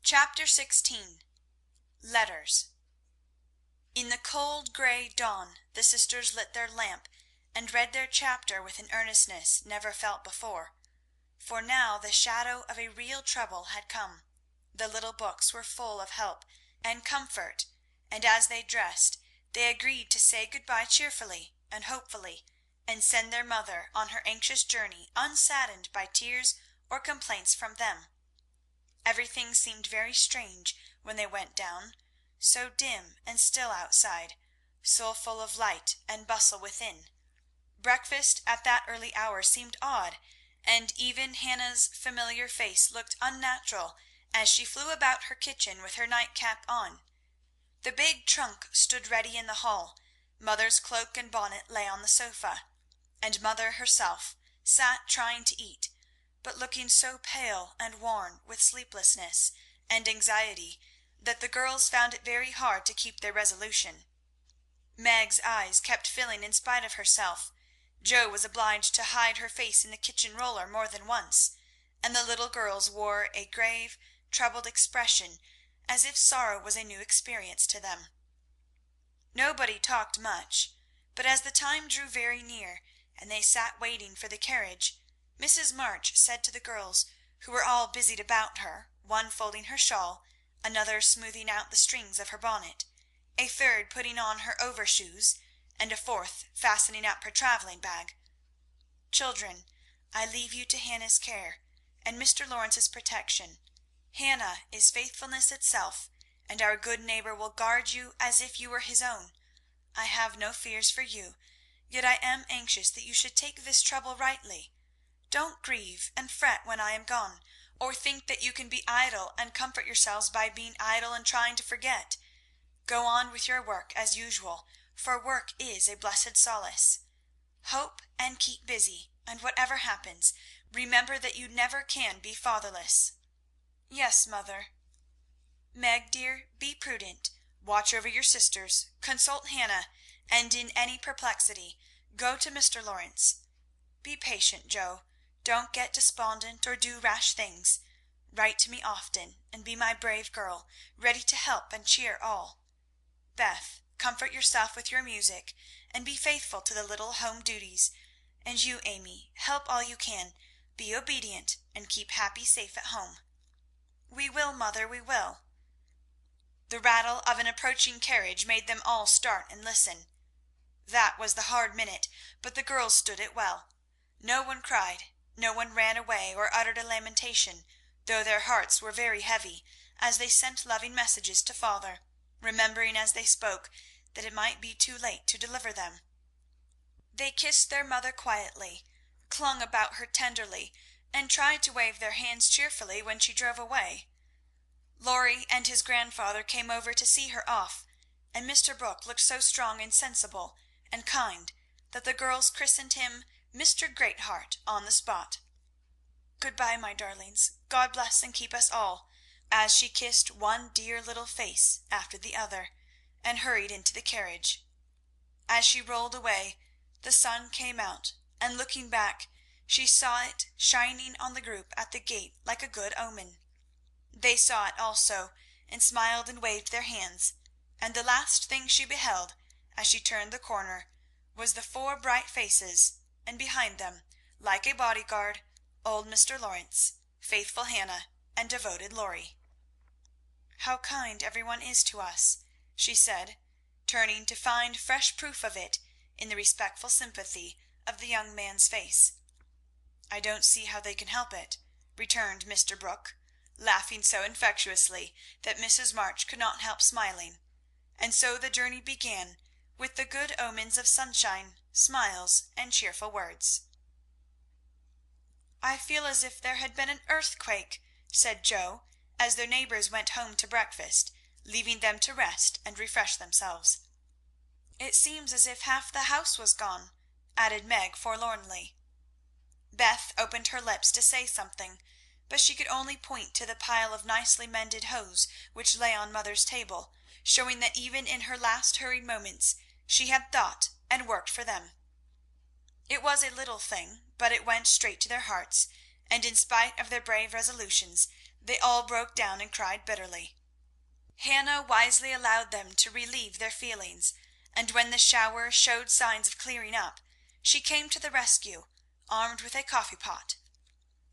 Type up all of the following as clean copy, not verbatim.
Chapter 16. Letters. In the cold grey dawn the sisters lit their lamp and read their chapter with an earnestness never felt before, for now the shadow of a real trouble had come. The little books were full of help and comfort, and as they dressed they agreed to say good-bye cheerfully and hopefully, and send their mother on her anxious journey unsaddened by tears or complaints from them. Everything seemed very strange when they went down, so dim and still outside, so full of light and bustle within. Breakfast at that early hour seemed odd, and even Hannah's familiar face looked unnatural as she flew about her kitchen with her nightcap on. The big trunk stood ready in the hall, mother's cloak and bonnet lay on the sofa, and mother herself sat trying to eat, but looking so pale and worn with sleeplessness and anxiety that the girls found it very hard to keep their resolution. Meg's eyes kept filling in spite of herself. Jo was obliged to hide her face in the kitchen roller more than once, and the little girls wore a grave, troubled expression, as if sorrow was a new experience to them. Nobody talked much, but as the time drew very near, and they sat waiting for the carriage, Mrs. March said to the girls, who were all busied about her, one folding her shawl, another smoothing out the strings of her bonnet, a third putting on her overshoes, and a fourth fastening up her travelling bag, "Children, I leave you to Hannah's care, and Mr. Lawrence's protection. Hannah is faithfulness itself, and our good neighbour will guard you as if you were his own. I have no fears for you, yet I am anxious that you should take this trouble rightly. Don't grieve and fret when I am gone, or think that you can be idle and comfort yourselves by being idle and trying to forget. Go on with your work as usual, for work is a blessed solace. Hope and keep busy, and whatever happens, remember that you never can be fatherless." "Yes, mother." "Meg, dear, be prudent. Watch over your sisters, consult Hannah, and in any perplexity go to Mr. Lawrence. Be patient, Jo. Don't get despondent or do rash things. Write to me often, and be my brave girl, ready to help and cheer all. Beth, comfort yourself with your music, and be faithful to the little home duties. And you, Amy, help all you can. Be obedient, and keep Happy safe at home." "We will, mother, we will." The rattle of an approaching carriage made them all start and listen. That was the hard minute, but the girls stood it well. No one cried, no one ran away or uttered a lamentation, though their hearts were very heavy as they sent loving messages to father, remembering as they spoke that it might be too late to deliver them. They kissed their mother quietly, clung about her tenderly, and tried to wave their hands cheerfully when she drove away. Laurie and his grandfather came over to see her off, and Mr. Brooke looked so strong and sensible and kind that the girls christened him Mr. Greatheart on the spot. "Good-bye, my darlings. God bless and keep us all," as she kissed one dear little face after the other, and hurried into the carriage. As she rolled away, the sun came out, and looking back, she saw it shining on the group at the gate like a good omen. They saw it also, and smiled and waved their hands, and the last thing she beheld, as she turned the corner, was the four bright faces, and behind them, like a bodyguard, old Mr. Lawrence, faithful Hannah, and devoted Laurie. "How kind every one is to us," she said, turning to find fresh proof of it in the respectful sympathy of the young man's face. "I don't see how they can help it," returned Mr. Brooke, laughing so infectiously that Mrs. March could not help smiling, and so the journey began with the good omens of sunshine, smiles, and cheerful words. "I feel as if there had been an earthquake," said Jo, as their neighbours went home to breakfast, leaving them to rest and refresh themselves. "It seems as if half the house was gone," added Meg forlornly. Beth opened her lips to say something, but she could only point to the pile of nicely mended hose which lay on mother's table, showing that even in her last hurried moments she had thought and worked for them. It was a little thing, but it went straight to their hearts, and in spite of their brave resolutions, They all broke down and cried bitterly. Hannah wisely allowed them to relieve their feelings, and when the shower showed signs of clearing up, she came to the rescue, armed with a coffee pot.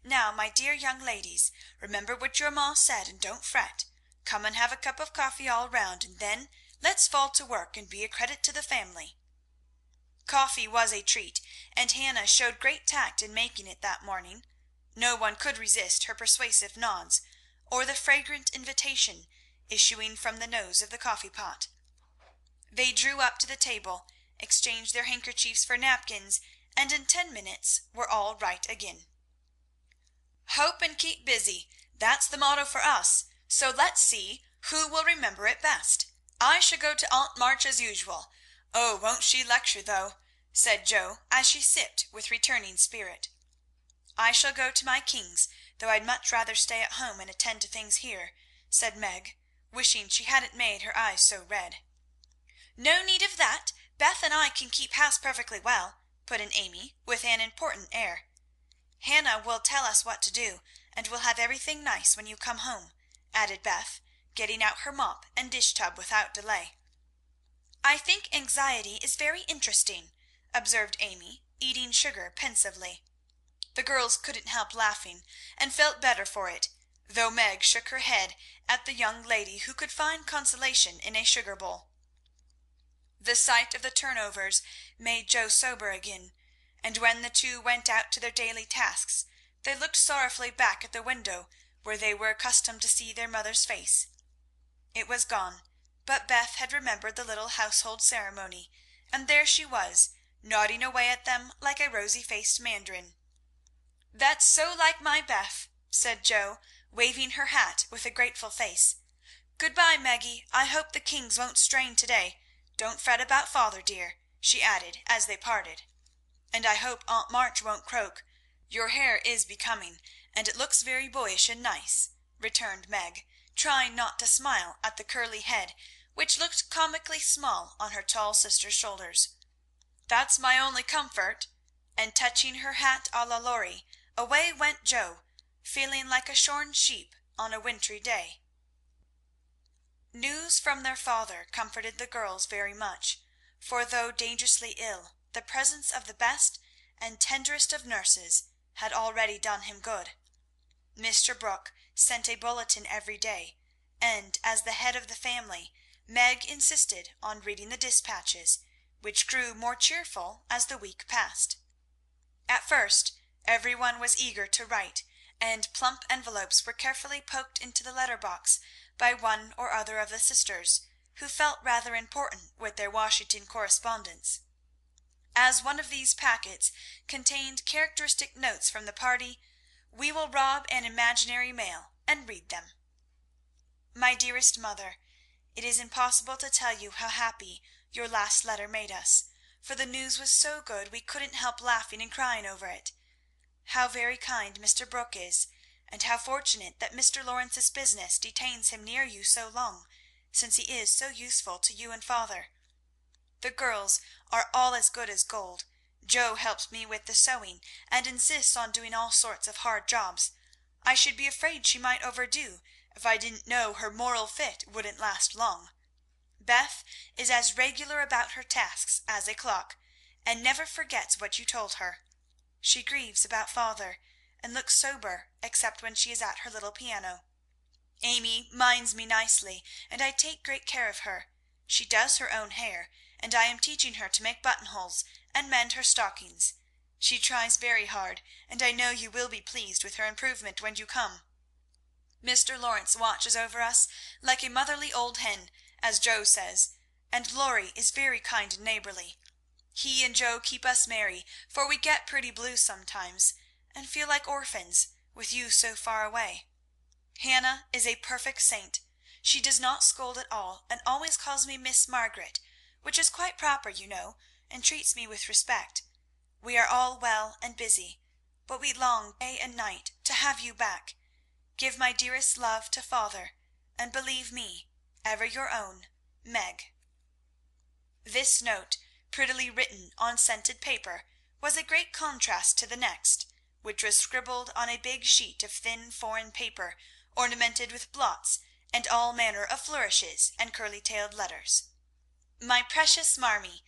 "Now, my dear young ladies, remember what your ma said, and don't fret. Come and have a cup of coffee all round, and then let's fall to work and be a credit to the family." Coffee was a treat, and Hannah showed great tact in making it that morning. No one could resist her persuasive nods, or the fragrant invitation issuing from the nose of the coffee pot. They drew up to the table, exchanged their handkerchiefs for napkins, and in 10 minutes were all right again. "Hope and keep busy, that's the motto for us, so let's see who will remember it best. I shall go to Aunt March as usual. Oh, won't she lecture, though!" said Jo, as she sipped with returning spirit. "I shall go to my King's, though I'd much rather stay at home and attend to things here," said Meg, wishing she hadn't made her eyes so red. "No need of that. Beth and I can keep house perfectly well," put in Amy, with an important air. "Hannah will tell us what to do, and we'll have everything nice when you come home," added Beth, getting out her mop and dish tub without delay. "I think anxiety is very interesting," observed Amy, eating sugar pensively. The girls couldn't help laughing, and felt better for it, though Meg shook her head at the young lady who could find consolation in a sugar bowl. The sight of the turnovers made Jo sober again, and when the two went out to their daily tasks, they looked sorrowfully back at the window where they were accustomed to see their mother's face. It was gone, but Beth had remembered the little household ceremony, and there she was, nodding away at them like a rosy-faced mandarin. "That's so like my Beth," said Jo, waving her hat with a grateful face. "Good-bye, Meggie. I hope the Kings won't strain to-day. Don't fret about father, dear," she added as they parted. "And I hope Aunt March won't croak. Your hair is becoming, and it looks very boyish and nice," returned Meg, trying not to smile at the curly head, which looked comically small on her tall sister's shoulders. "That's my only comfort," and touching her hat à la Laurie, away went Jo, feeling like a shorn sheep on a wintry day. News from their father comforted the girls very much, for though dangerously ill, the presence of the best and tenderest of nurses had already done him good. Mr. Brooke sent a bulletin every day, and, as the head of the family, Meg insisted on reading the dispatches, which grew more cheerful as the week passed. At first every one was eager to write, and plump envelopes were carefully poked into the letter-box by one or other of the sisters, who felt rather important with their Washington correspondence. As one of these packets contained characteristic notes from the party, we will rob an imaginary mail and read them. My dearest mother, it is impossible to tell you how happy your last letter made us, for the news was so good we couldn't help laughing and crying over it. How very kind Mr. Brooke is, and how fortunate that Mr. Lawrence's business detains him near you so long, since he is so useful to you and father. The girls are all as good as gold. Jo helps me with the sewing, and insists on doing all sorts of hard jobs. I should be afraid she might overdo if I didn't know her moral fit wouldn't last long. Beth is as regular about her tasks as a clock, and never forgets what you told her. She grieves about father, and looks sober except when she is at her little piano. Amy minds me nicely, and I take great care of her. She does her own hair, and I am teaching her to make buttonholes and mend her stockings. She tries very hard, and I know you will be pleased with her improvement when you come. Mr. Lawrence watches over us like a motherly old hen, as Jo says, and Laurie is very kind and neighbourly. He and Jo keep us merry, for we get pretty blue sometimes, and feel like orphans, with you so far away. Hannah is a perfect saint. She does not scold at all, and always calls me Miss Margaret, which is quite proper, you know, and treats me with respect. We are all well and busy, but we long day and night to have you back. Give my dearest love to father, and believe me, ever your own, Meg. This note, prettily written on scented paper, was a great contrast to the next, which was scribbled on a big sheet of thin foreign paper ornamented with blots and all manner of flourishes and curly-tailed letters. My precious Marmee,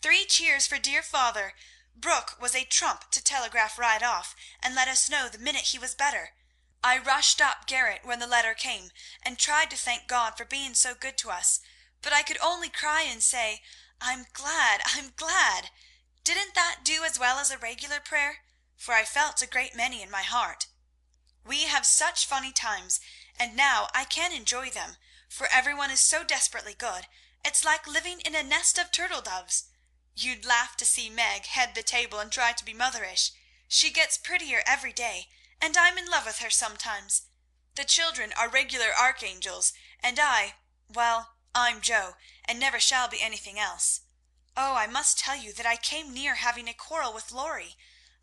3 cheers for dear father! Brooke was a trump to telegraph right off, and let us know the minute he was better. I rushed up garret when the letter came, and tried to thank God for being so good to us, but I could only cry and say, I'm glad, I'm glad. Didn't that do as well as a regular prayer? For I felt a great many in my heart. We have such funny times, and now I can enjoy them, for everyone is so desperately good. It's like living in a nest of turtle doves. You'd laugh to see Meg head the table and try to be motherish. She gets prettier every day, and I'm in love with her sometimes. The children are regular archangels, and well, I'm Joe, and never shall be anything else. Oh, I must tell you that I came near having a quarrel with Laurie.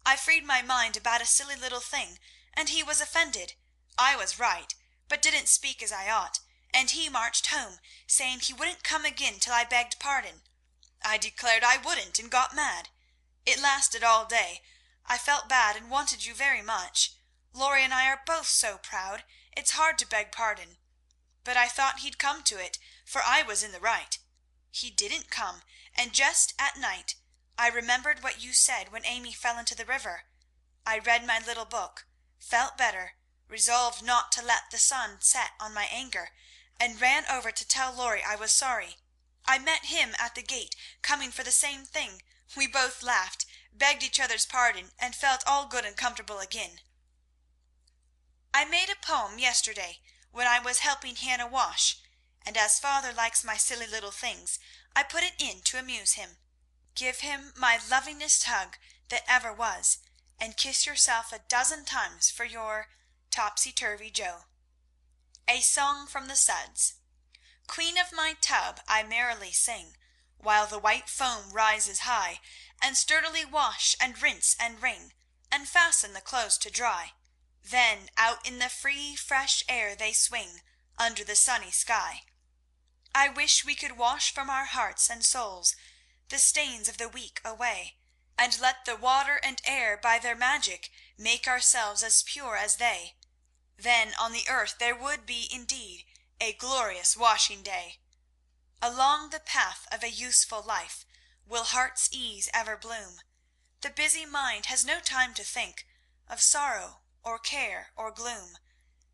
I freed my mind about a silly little thing, and he was offended. I was right, but didn't speak as I ought, and he marched home, saying he wouldn't come again till I begged pardon. I declared I wouldn't, and got mad. It lasted all day. I felt bad and wanted you very much. Laurie and I are both so proud, it's hard to beg pardon. But I thought he'd come to it, for I was in the right. He didn't come, and just at night I remembered what you said when Amy fell into the river. I read my little book, felt better, resolved not to let the sun set on my anger, and ran over to tell Laurie I was sorry. I met him at the gate, coming for the same thing. We both laughed, begged each other's pardon, and felt all good and comfortable again. I made a poem yesterday when I was helping Hannah wash, and as father likes my silly little things, I put it in to amuse him. Give him my lovingest hug that ever was, and kiss yourself 12 times for your Topsy-Turvy Joe. A Song from the Suds. Queen of my tub, I merrily sing, while the white foam rises high, and sturdily wash and rinse and wring, and fasten the clothes to dry. Then out in the free, fresh air they swing, under the sunny sky. I wish we could wash from our hearts and souls the stains of the week away, and let the water and air by their magic make ourselves as pure as they. Then on the earth there would be indeed a glorious washing day. Along the path of a useful life will heart's ease ever bloom. The busy mind has no time to think of sorrow or care or gloom,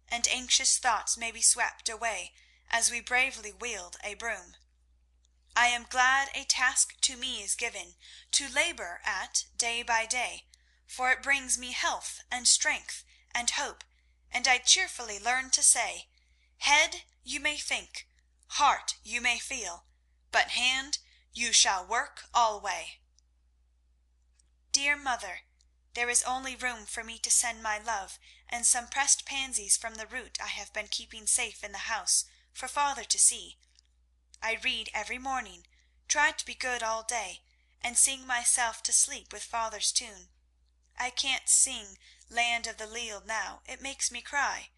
and anxious thoughts may be swept away as we bravely wield a broom. I am glad a task to me is given to labor at day by day, for it brings me health and strength and hope, and I cheerfully learn to say, head you may think, heart you may feel, but hand you shall work alway. Dear Mother, there is only room for me to send my love and some pressed pansies from the root I have been keeping safe in the house for father to see. I read every morning, try to be good all day, and sing myself to sleep with father's tune. I can't sing Land of the Leal now, it makes me cry.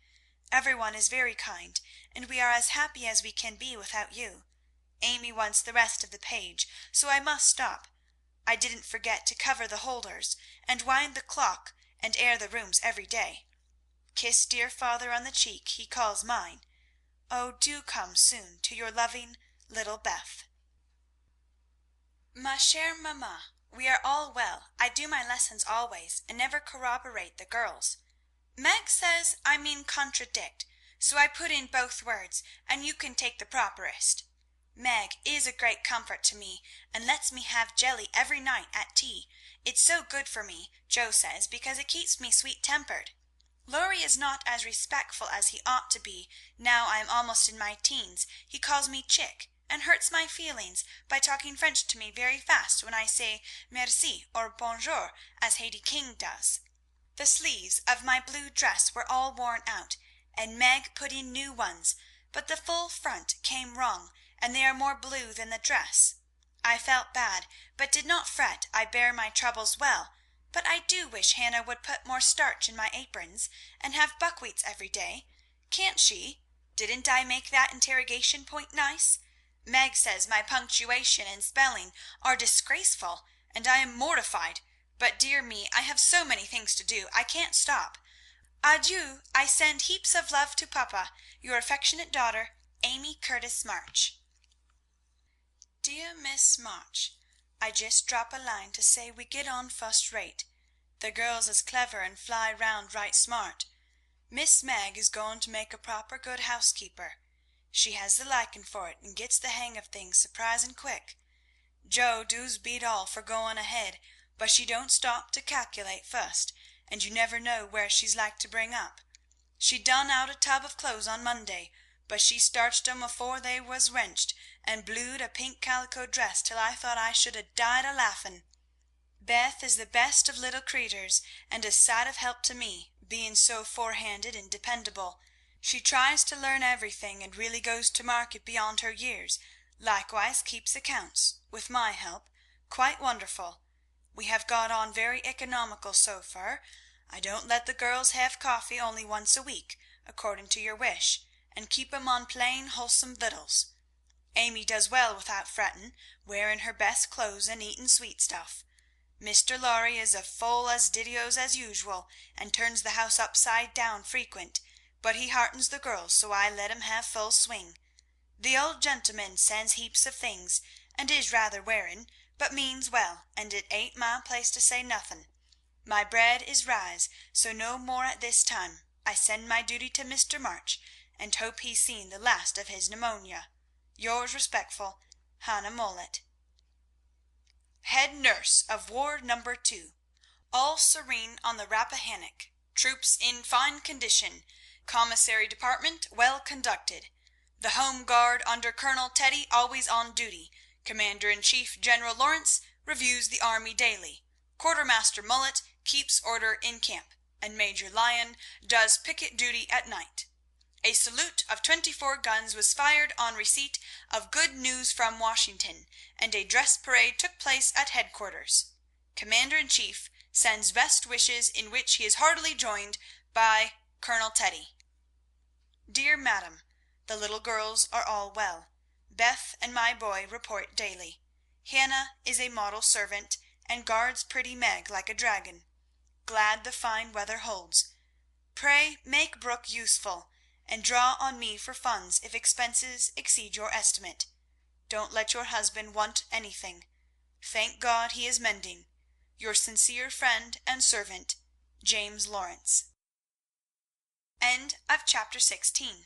Everyone is very kind, and we are as happy as we can be without you. Amy wants the rest of the page, so I must stop. I didn't forget to cover the holders, and wind the clock, and air the rooms every day. Kiss dear father on the cheek he calls mine. Oh, do come soon to your loving little Beth. Ma chère maman, we are all well. I do my lessons always, and never corroborate the girls. Meg says I mean contradict, so I put in both words, and you can take the properest. Meg is a great comfort to me, and lets me have jelly every night at tea. It's so good for me, Joe says, because it keeps me sweet-tempered. Laurie is not as respectful as he ought to be. Now I am almost in my teens, he calls me chick, and hurts my feelings by talking French to me very fast when I say merci or bonjour, as Haydée King does. The sleeves of my blue dress were all worn out, and Meg put in new ones, but the full front came wrong, and they are more blue than the dress. I felt bad, but did not fret. I bear my troubles well, but I do wish Hannah would put more starch in my aprons, and have buckwheats every day. Can't she? Didn't I make that interrogation point nice? Meg says my punctuation and spelling are disgraceful, and I am mortified. But dear me, I have so many things to do, I can't stop. Adieu. I send heaps of love to papa. Your affectionate daughter, Amy Curtis March. Dear Miss March, I just drop a line to say we get on fust rate. The girls is clever and fly round right smart. Miss Mag is going to make a proper good housekeeper. She has the liking for it and gets the hang of things surprisin' quick. Joe doos beat all for going ahead, but she don't stop to calculate fust, and you never know where she's like to bring up. She done out a tub of clothes on Monday, but she starched 'em afore they was wrenched, and blued a pink calico dress till I thought I should 'a died a laughin'. Beth is the best of little creeters, and a sight of help to me, being so forehanded and dependable. She tries to learn everything, and really goes to market beyond her years, likewise keeps accounts, with my help, quite wonderful. We have got on very economical so far. I don't let the girls have coffee only once a week, according to your wish, and keep 'em on plain, wholesome victuals. Amy does well without fretting, wearing her best clothes and eating sweet stuff. Mr. Lorry is as full as didios as usual, and turns the house upside down frequent, but he heartens the girls, so I let him have full swing. The old gentleman sends heaps of things, and is rather wearing, but means well, and it ain't my place to say nothin'. My bread is rise, so no more at this time. I send my duty to Mr. March, and hope he's seen the last of his pneumonia. Yours respectful, Hannah Mollett. Head Nurse of Ward No. 2. All serene on the Rappahannock. Troops in fine condition. Commissary department well conducted. The Home Guard under Colonel Teddy always on duty. Commander-in-Chief General Lawrence reviews the army daily. Quartermaster Mullet keeps order in camp, and Major Lyon does picket duty at night. A salute of 24 guns was fired on receipt of good news from Washington, and a dress parade took place at headquarters. Commander-in-Chief sends best wishes, in which he is heartily joined by Colonel Teddy. Dear Madam, the little girls are all well. Beth and my boy report daily. Hannah is a model servant, and guards pretty Meg like a dragon. Glad the fine weather holds. Pray make Brooke useful, and draw on me for funds if expenses exceed your estimate. Don't let your husband want anything. Thank God he is mending. Your sincere friend and servant, James Lawrence. End of chapter 16.